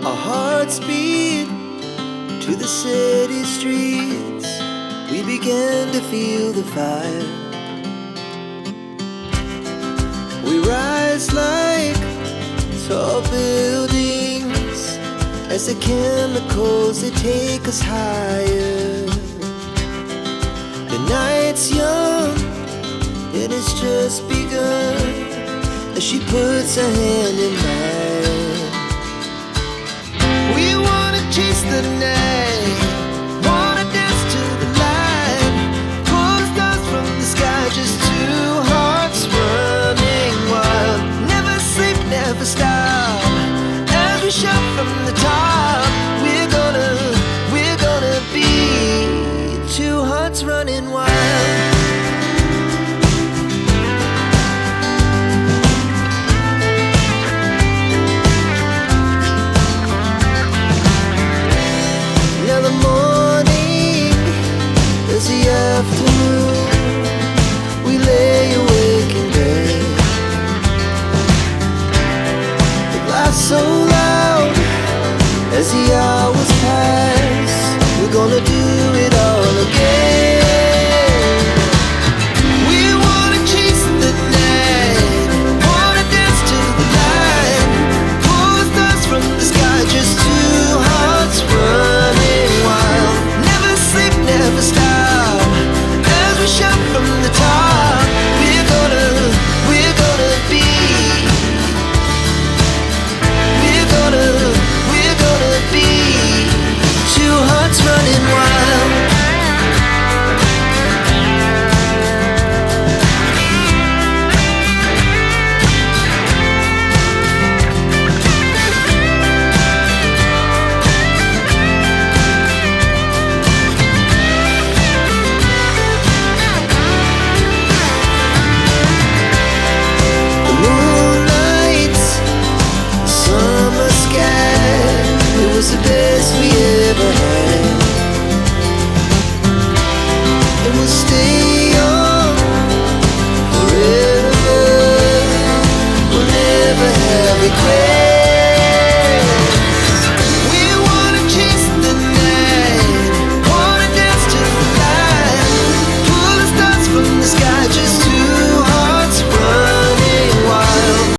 Our hearts beat to the city streets. We began to feel the fire. We rise like tall buildings as the chemicals, they take us higher. The night's young and it's just begun as she puts her hand in mine. We wanna chase the night, wanna dance to the light, pull the stars from the sky, just two hearts running wild. Never sleep, never stop, as we shout from the top. We're gonna be two hearts running wild. Now the morning is the afternoon. We lay awake in bed. The laughs so loud as the hours